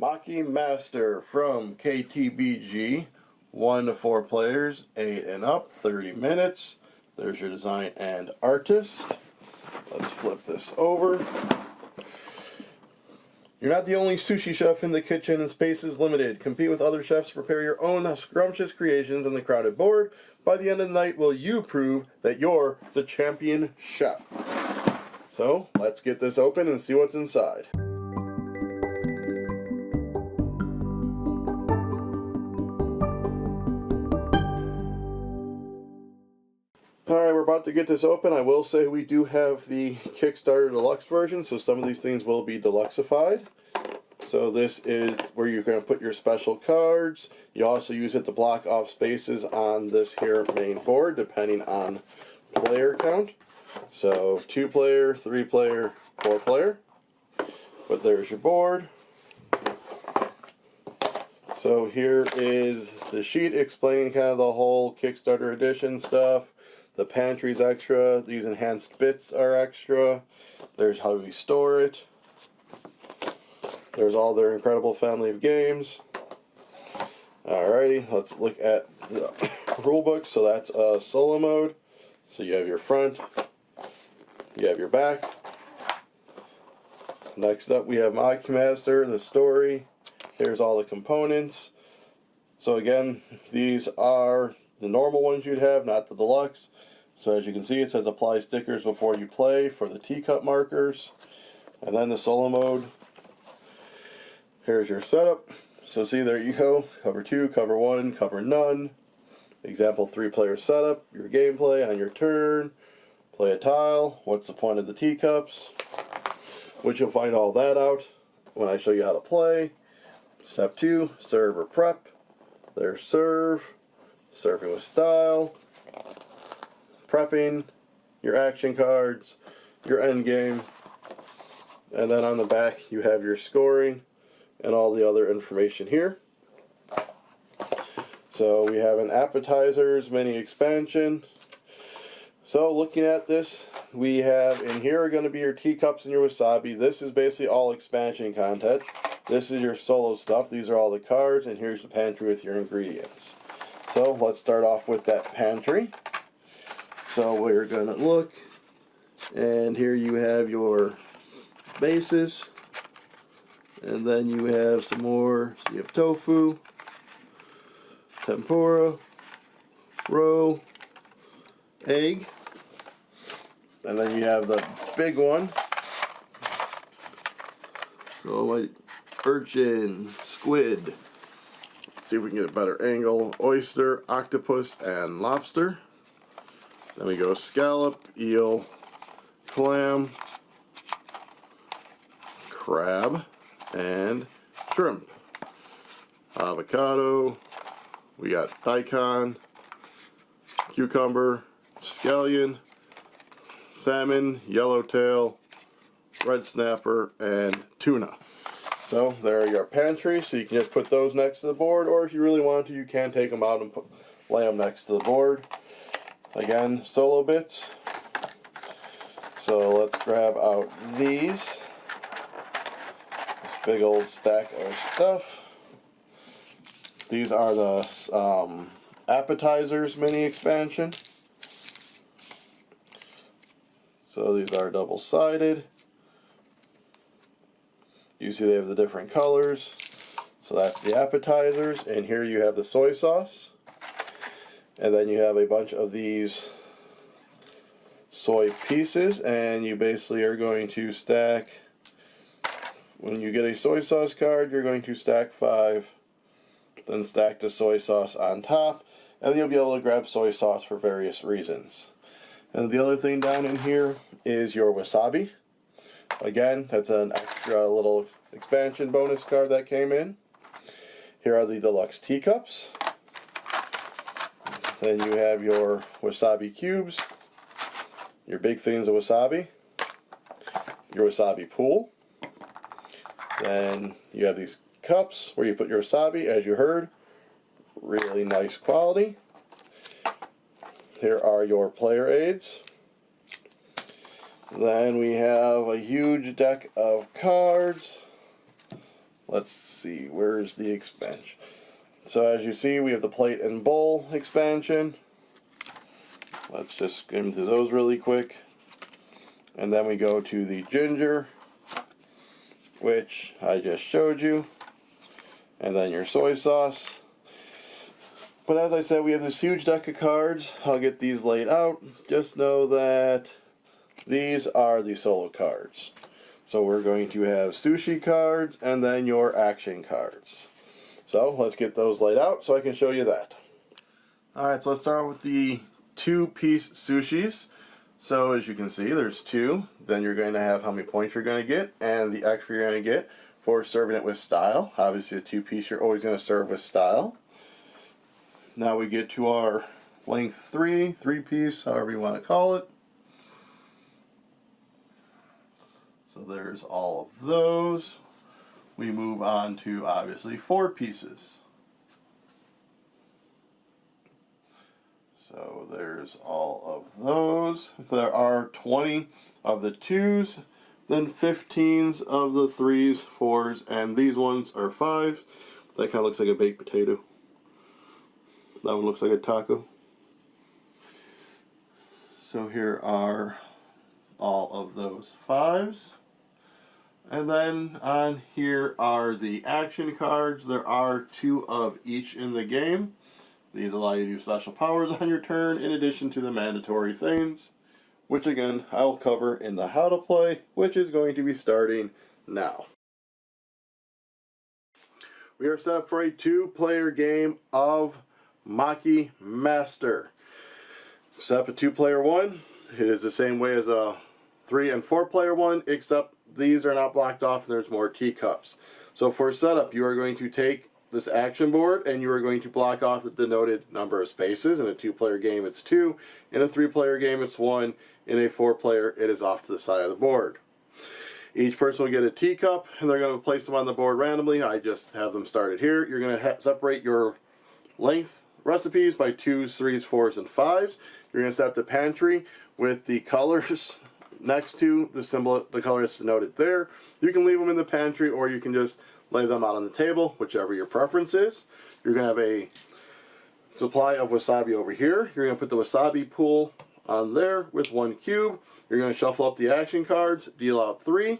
Maki Master from KTBG, 1 to 4 players, 8 and up, 30 minutes. There's your design and artist. Let's flip this over. You're not the only sushi chef in the kitchen, and space is limited. Compete with other chefs to prepare your own scrumptious creations on the crowded board. By the end of the night, will you prove that you're the champion chef? So, let's get this open and see what's inside. Alright, we're about to get this open. I will say we do have the Kickstarter Deluxe version, so some of these things will be deluxeified. So this is where you're going to put your special cards. You also use it to block off spaces on this here main board, depending on player count. So 2 player, 3 player, 4 player. But there's your board. So here is the sheet explaining kind of the whole Kickstarter edition stuff. The pantry's extra. These enhanced bits are extra. There's how we store it. There's all their incredible family of games. Alrighty, let's look at the rulebook. So that's solo mode. So you have your front, you have your back. Next up we have Maki Master, the story. Here's all the components. So again, these are the normal ones you'd have, not the deluxe. So as you can see, it says apply stickers before you play for the teacup markers. And then the solo mode. Here's your setup. So see, there you go. Cover 2, cover 1, cover none. Example 3-player setup. Your gameplay on your turn. Play a tile. What's the point of the teacups? Which you'll find all that out when I show you how to play. Step 2, serve or prep. There's serve. Serving with style. Prepping. Your action cards. Your end game. And then on the back you have your scoring and all the other information here. So we have an appetizers mini expansion. So looking at this, we have in here are going to be your teacups and your wasabi. This is basically all expansion content. This is your solo stuff. These are all the cards, and here's the pantry with your ingredients. So let's start off with that pantry. So we're going to look, and here you have your bases. And then you have some more, so you have tofu, tempura, roe, egg, and then you have the big one. So like urchin, squid, let's see if we can get a better angle, oyster, octopus, and lobster. Then we go scallop, eel, clam, crab, and shrimp. Avocado, we got daikon, cucumber, scallion, salmon, yellowtail, red snapper, and tuna. So there are your pantry, so you can just put those next to the board, or if you really want to, you can take them out and lay them next to the board. Again, solo bits. So let's grab out these. Big old stack of stuff. These are the appetizers mini expansion. So these are double-sided. You see they have the different colors. So that's the appetizers, and here you have the soy sauce. And then you have a bunch of these soy pieces, and you basically are going to stack. When you get a soy sauce card, you're going to stack 5, then stack the soy sauce on top, and you'll be able to grab soy sauce for various reasons. And the other thing down in here is your wasabi. Again, that's an extra little expansion bonus card that came in. Here are the deluxe teacups. Then you have your wasabi cubes, your big things of wasabi, your wasabi pool. Then you have these cups where you put your wasabi, as you heard. Really nice quality. Here are your player aids. Then we have a huge deck of cards. let's see, where's the expansion? So as you see, we have the plate and bowl expansion. Let's just skim through those really quick. And then we go to the ginger, which I just showed you. And then your soy sauce. But as I said, we have this huge deck of cards. I'll get these laid out. Just know that these are the solo cards. So we're going to have sushi cards and then your action cards. So let's get those laid out so I can show you that. Alright, so let's start with the 2-piece sushis. So as you can see, there's 2. Then you're going to have how many points you're going to get and the extra you're going to get for serving it with style. Obviously a 2-piece you're always going to serve with style. Now we get to our length 3-piece, however you want to call it. So there's all of those. We move on to obviously 4 pieces. So there's all of those. There are 20 of the 2s, then 15s of the 3s, 4s, and these ones are 5. That kind of looks like a baked potato. That one looks like a taco. So here are all of those 5s. And then on here are the action cards. There are 2 of each in the game. These allow you to do special powers on your turn in addition to the mandatory things, which again I'll cover in the how to play, which is going to be starting now. We are set up for a 2-player game of Maki Master. Set up a 2-player one. It is the same way as a 3- and 4-player one, except these are not blocked off and there's more teacups. So for setup, you are going to take this action board and you are going to block off the denoted number of spaces. In a 2-player game it's 2, in a 3-player game it's 1, in a 4-player it is off to the side of the board. Each person will get a teacup and they're going to place them on the board randomly. I just have them started here. You're going to separate your length recipes by 2s, 3s, 4s, and 5s. You're going to set up the pantry with the colors next to the symbol, the color is denoted there. You can leave them in the pantry or you can just lay them out on the table, whichever your preference is. You're going to have a supply of wasabi over here. You're going to put the wasabi pool on there with 1 cube. You're going to shuffle up the action cards, deal out 3.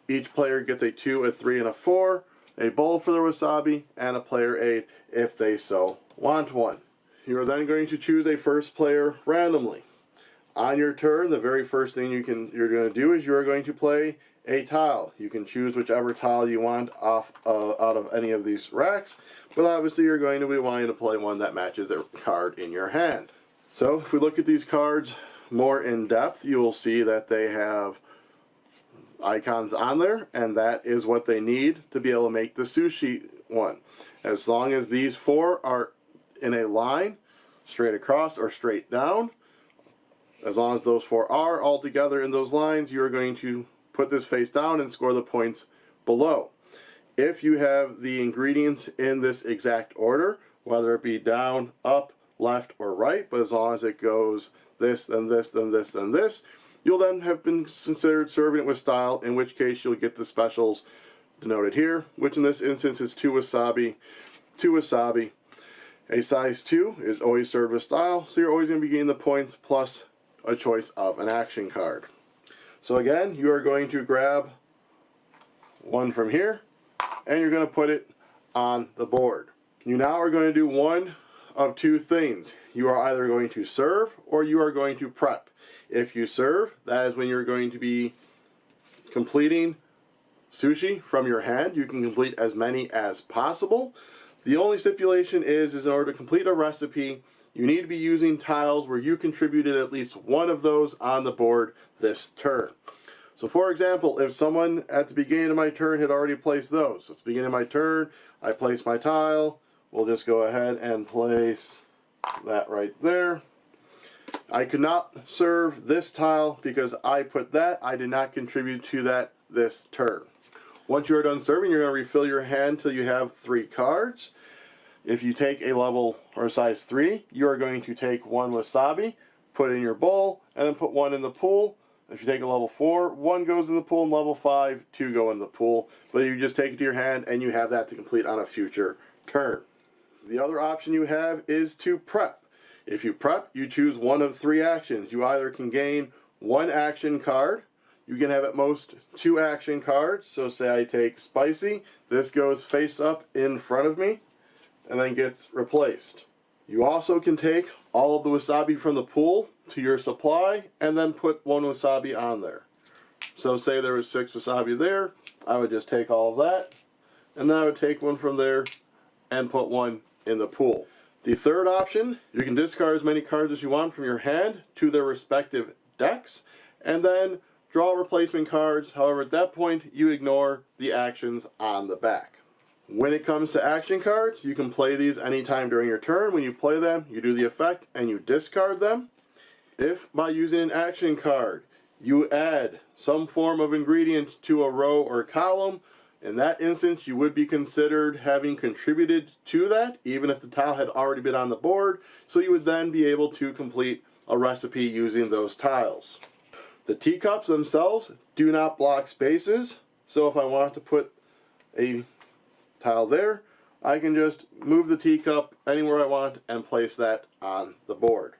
Each player gets a 2, a 3, and a 4. A bowl for their wasabi, and a player aid if they so want one. You are then going to choose a first player randomly. On your turn, the very first thing you're going to do is you are going to play a tile. You can choose whichever tile you want out of any of these racks, but obviously you're going to be wanting to play one that matches the card in your hand. So if we look at these cards more in depth, you will see that they have icons on there, and that is what they need to be able to make the sushi one. As long as these 4 are in a line, straight across or straight down, as long as those 4 are all together in those lines, you are going to put this face down and score the points below. If you have the ingredients in this exact order, whether it be down, up, left, or right, but as long as it goes this, then this, then this, then this, you'll then have been considered serving it with style, in which case you'll get the specials denoted here, which in this instance is 2 wasabi, 2 wasabi. A size 2 is always served with style, so you're always going to be getting the points plus a choice of an action card. So again, you are going to grab one from here, and you're going to put it on the board. You now are going to do one of 2 things. You are either going to serve or you are going to prep. If you serve, that is when you're going to be completing sushi from your hand. You can complete as many as possible. The only stipulation is in order to complete a recipe, you need to be using tiles where you contributed at least one of those on the board this turn. So for example, if someone at the beginning of my turn had already placed those, so at the beginning of my turn, I place my tile, we'll just go ahead and place that right there. I could not serve this tile because I put that, I did not contribute to that this turn. Once you are done serving, you're going to refill your hand till you have 3 cards. If you take a level or size 3, you are going to take 1 wasabi, put it in your bowl, and then put 1 in the pool. If you take a level 4, 1 goes in the pool, and level 5, 2 go in the pool. But you just take it to your hand, and you have that to complete on a future turn. The other option you have is to prep. If you prep, you choose one of 3 actions. You either can gain 1 action card. You can have at most 2 action cards. So say I take Spicy. This goes face up in front of me, and then gets replaced. You also can take all of the wasabi from the pool to your supply and then put 1 wasabi on there. So say there was 6 wasabi there, I would just take all of that, and then I would take 1 from there and put 1 in the pool. The third option, you can discard as many cards as you want from your hand to their respective decks, and then draw replacement cards. However, at that point, you ignore the actions on the back. When it comes to action cards, you can play these anytime during your turn. When you play them, you do the effect and you discard them. If by using an action card, you add some form of ingredient to a row or column, in that instance, you would be considered having contributed to that, even if the tile had already been on the board, so you would then be able to complete a recipe using those tiles. The teacups themselves do not block spaces, so if I want to put a tile there, I can just move the teacup anywhere I want and place that on the board.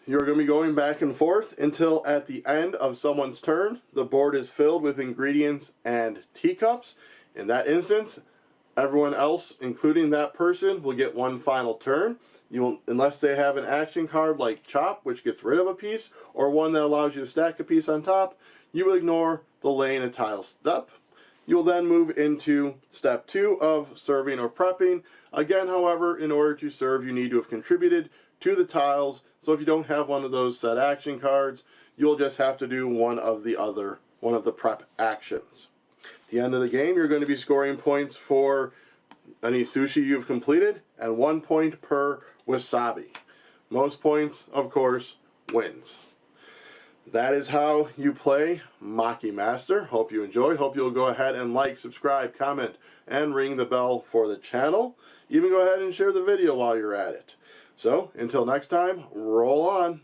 You're going to be going back and forth until at the end of someone's turn, the board is filled with ingredients and teacups. In that instance, everyone else, including that person, will get 1 final turn. Unless they have an action card like Chop, which gets rid of a piece, or one that allows you to stack a piece on top, you will ignore the laying a tile step. You will then move into step 2 of serving or prepping. Again, however, in order to serve, you need to have contributed to the tiles. So if you don't have one of those set action cards, you'll just have to do one of the prep actions. At the end of the game, you're going to be scoring points for any sushi you've completed, and 1 point per wasabi. Most points, of course, wins. That is how you play Maki Master. Hope you enjoy. Hope you'll go ahead and like, subscribe, comment, and ring the bell for the channel. Even go ahead and share the video while you're at it. So, until next time, roll on.